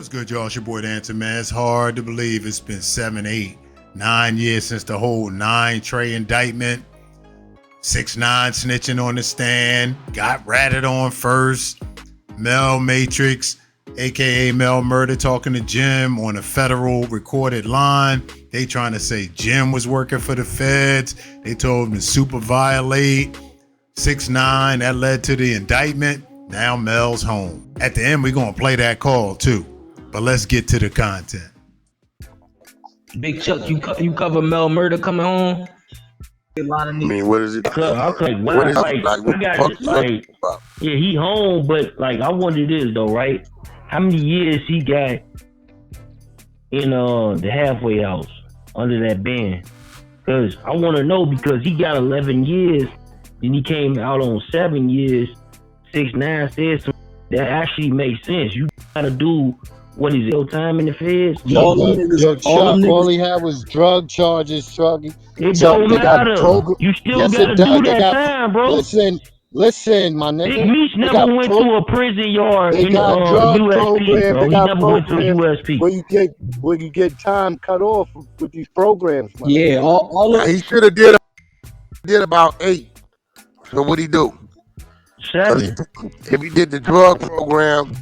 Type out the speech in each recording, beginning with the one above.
What's good, y'all? It's your boy, The Answer Man. It's hard to believe it's been 7, 8, 9 years since the whole Nine-Trey indictment. 6ix9ine snitching on the stand. Got ratted on first. Mel Matrix, a.k.a. Mel Murda, talking to Jim on a federal recorded line. They trying to say Jim was working for the feds. They told him to super violate 6ix9ine. That led to the indictment. Now Mel's home. At the end, we're going to play that call, too. But let's get to the content. Big Chuck, you cover Mel Murda coming home? A lot of I mean, what is it? I was like, wow, What is like, it? Like, what I the got fuck it, you like, talking about? yeah, he home, but like, I wonder this though, right? How many years he got in the halfway house under that ban? Cause I want to know, because he got 11 years, then he came out on 7 years. 6ix9ine said some that actually makes sense. You gotta do what is your time in the feds? All he had was drug charges, It don't matter. You still gotta do that time, bro. Listen, my nigga. Big Meech never went to a prison yard in USP, bro. He never went to a USP. Where you get time cut off with these programs. Yeah, all of He should have did about 8. So what'd he do? 7. If he did the drug program,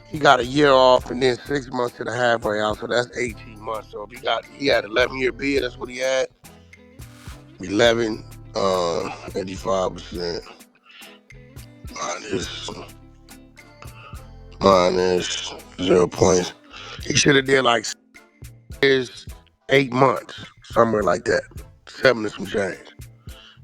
he got a year off and then 6 months to the halfway house. So that's 18 months. So if he had 11-year bid, that's what he had. 11, 85% minus 0 points. He should have did like 8 months, somewhere like that. 7 and some change.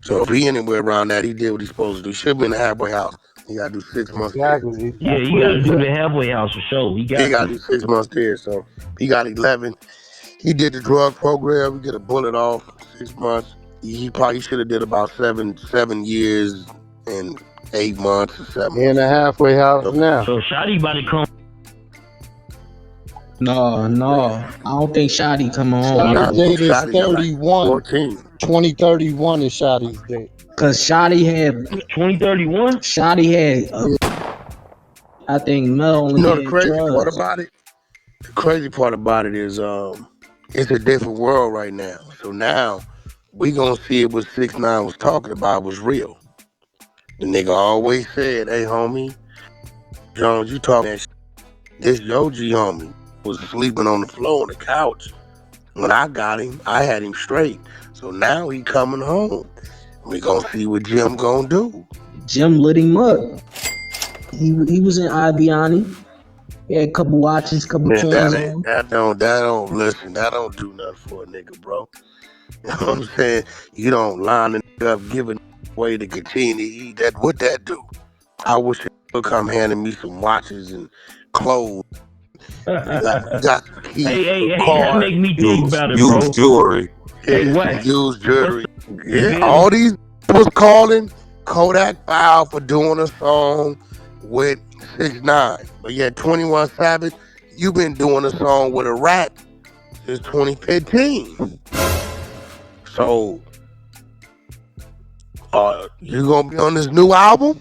So if he anywhere around that, he did what he's supposed to do. He should be in the halfway house. He got to do 6 months. Exactly. Yeah, you got to do the halfway house for sure. He got to do 6 months there. So he got 11. He did the drug program. He get a bullet off 6 months. He probably should have did about 7 years and 8 months or 7 in the halfway house now. So Shotty about to come. No. I don't think Shotty come on. Shotty's date is 31. 2031 is Shotty's date. Cause Shotty had 2031. Shotty had. I think Mel only had the crazy drugs. part about it. The crazy part about it is it's a different world right now. So now we gonna see if what 6ix9ine was talking about was real. The nigga always said, "Hey homie, Jones, you talking that shit. This your G homie was sleeping on the floor on the couch. When I got him, I had him straight. So now he coming home. We gonna see what Jim gonna do." Jim lit him up. He was in Ibiani. He had a couple watches, couple chains on. That don't do nothing for a nigga, bro. You know what I'm saying? You don't line the nigga up, give a way to continue to eat. What that do? I wish he would come handing me some watches and clothes. Got keys, hey, that make me think about it, bro. Used jewelry. Hey, Wack. Used jewelry. Yeah, all these was calling Kodak Foul for doing a song with 6ix9ine. But yeah, 21 Savage, you been doing a song with a rat since 2015. So, you gonna be on this new album?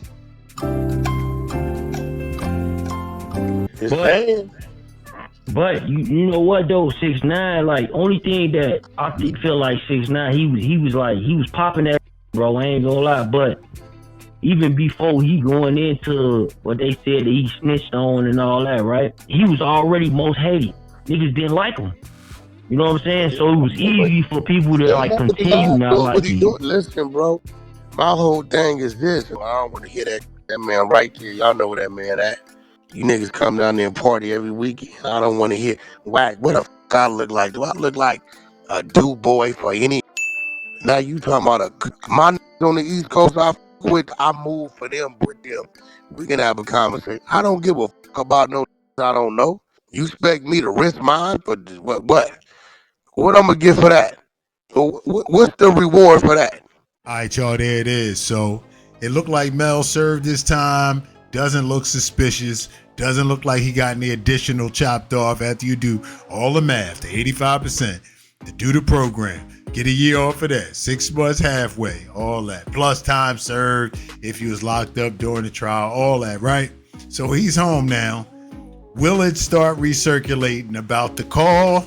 But you know what though, 6ix9ine, like, only thing that I feel like 6ix9ine, he was popping that, bro. I ain't gonna lie. But even before he going into what they said that he snitched on and all that, right? He was already most hated. Niggas didn't like him. You know what I'm saying? So it was easy for people to like continue not like him. Listen, bro. My whole thing is this. I don't want to hear that man right there. Y'all know where that man at. You niggas come down there and party every weekend. I don't want to hear Wack. What the f*** I look like? Do I look like a do boy for any? Now you talking about my niggas on the East Coast I move for them with them. We can have a conversation. I don't give a f*** about no I don't know. You expect me to risk mine for what? What I'm gonna get for that? What's the reward for that? All right, y'all, there it is. So it looked like Mel served his time. Doesn't look suspicious. Doesn't look like he got any additional chopped off after you do all the math, the 85%, to do the program. Get a year off of that. 6 months halfway, all that. Plus time served if he was locked up during the trial, all that, right? So he's home now. Will it start recirculating about the call?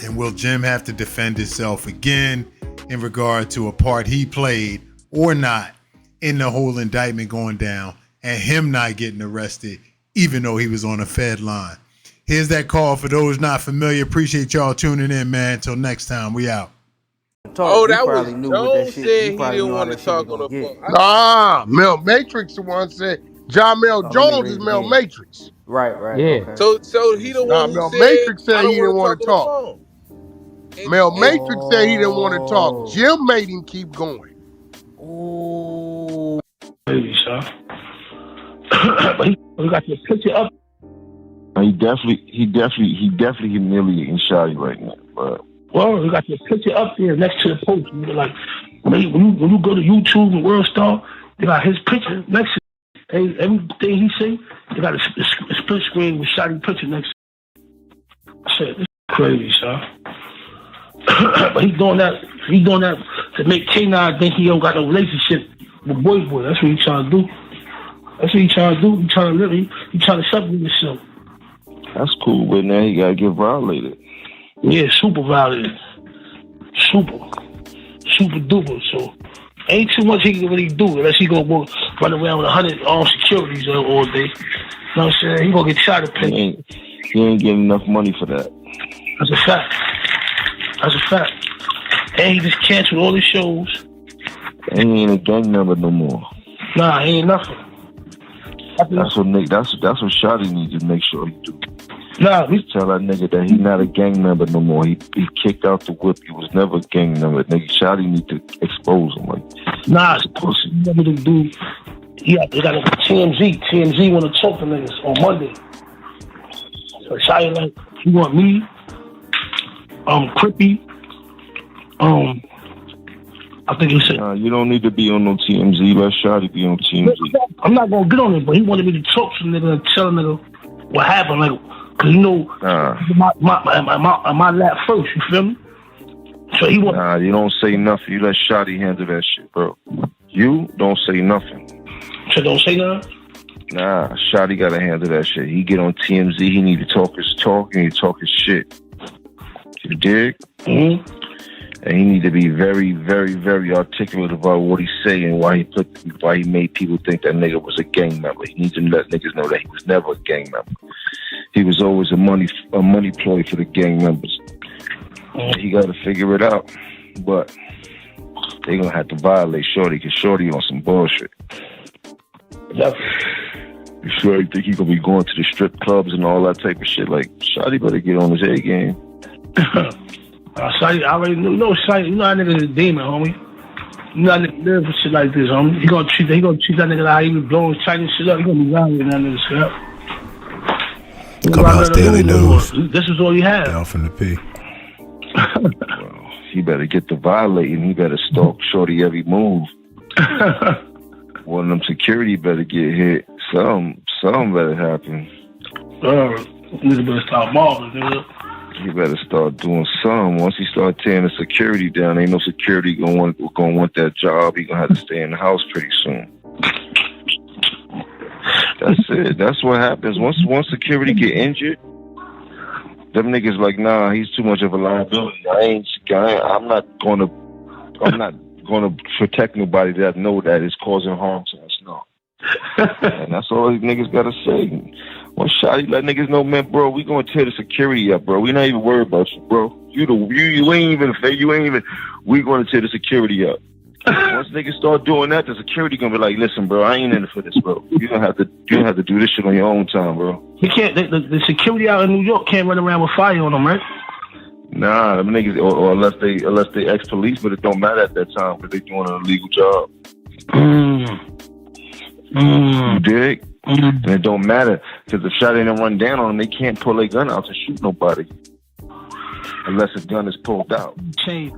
And will Jim have to defend himself again in regard to a part he played or not in the whole indictment going down and him not getting arrested even though he was on a Fed line? Here's that call for those not familiar. Appreciate y'all tuning in, man. Until next time, we out. Oh, that was Jones said he didn't want to talk on the phone. Nah, Mel Matrix the one said John Mel Jones is Mel Matrix. Right. Yeah. Okay. So he the one who Mel said Matrix said I don't he didn't want to talk. on the phone. Mel Matrix said he didn't want to talk. Jim made him keep going. Ooh. Crazy, son. But he got your picture up. He definitely humiliating Shotty right now. But Well, we got your picture up there next to the post. You know, like when you go to YouTube and World Star, they got his picture next to it. Everything he say, they got a split screen with Shotty picture next to it. I said, this is crazy, son. But he's doing that to make K9 think he don't got no relationship with Boy. That's what he trying to do. He trying to separate himself. that's cool, but now he gotta get violated. Yeah, super violated. Super duper. So ain't too much he can really do unless he gonna run around with 100 armed securities all day. You know what I'm saying? He gonna get shot at pay. He ain't getting enough money for that. That's a fact. And he just canceled all his shows. And he ain't a gang member no more. Nah, he ain't nothing. That's what Shotty needs to make sure he do. Nah, Tell that nigga that he not a gang member no more. He kicked out the whip. He was never a gang member. Nigga, Shotty need to expose him. Nah, it's pussy. You want me to do? Yeah, they got a TMZ. TMZ want to talk to niggas on Monday. So Shotty like, you want me? Crippy. I think he said. You don't need to be on no TMZ. Let Shotty be on TMZ. I'm not gonna get on it, but he wanted me to talk to nigga and tell nigga what happened, like, cause you know, my lap first. You feel me? So he want. Nah, you don't say nothing. You let Shotty handle that shit, bro. You don't say nothing. So don't say nothing. Nah, Shotty gotta handle that shit. He get on TMZ. He need to talk his talk and he talk his shit. You dig? Mm-hmm. And he need to be very, very, very articulate about what he's saying, why he made people think that nigga was a gang member. He needs to let niggas know that he was never a gang member. He was always a money ploy for the gang members. He got to figure it out. But they gonna have to violate Shorty because Shorty on some bullshit. Yep. Shorty think he gonna be going to the strip clubs and all that type of shit. Like, Shorty better get on his A game. Shotty, I already know. Shotty, you know that nigga's a demon, homie. You know that nigga live for shit like this, homie. He gonna treat that nigga like how he was blowing Chinese shit up. He gonna be violating that nigga shit up. Clubhouse Daily News. This is all you have. Down from the P. Well, he better get the violating. He better stalk Shorty every move. One of them security better get hit. Something better happen. Nigga better stop marveling, nigga. He better start doing something. Once he start tearing the security down, ain't no security gonna want that job. He gonna have to stay in the house pretty soon. That's it. That's what happens. Once security get injured, them niggas like, nah, he's too much of a liability. I'm not gonna protect nobody that know that is causing harm to us. No. And that's all these niggas gotta say. Well, Shotty let niggas know, man, bro, we gonna tear the security up, bro. We not even worried about you, bro. You ain't even, we gonna tear the security up. Once niggas start doing that, the security gonna be like, listen, bro, I ain't in it for this, bro. You don't have to do this shit on your own time, bro. You can't, the security out in New York can't run around with fire on them, right? Nah, them niggas, or unless they ex-police, but it don't matter at that time because they doing an illegal job. You dig? And it don't matter because if Shotty didn't run down on them, they can't pull their gun out to shoot nobody unless a gun is pulled out. Change.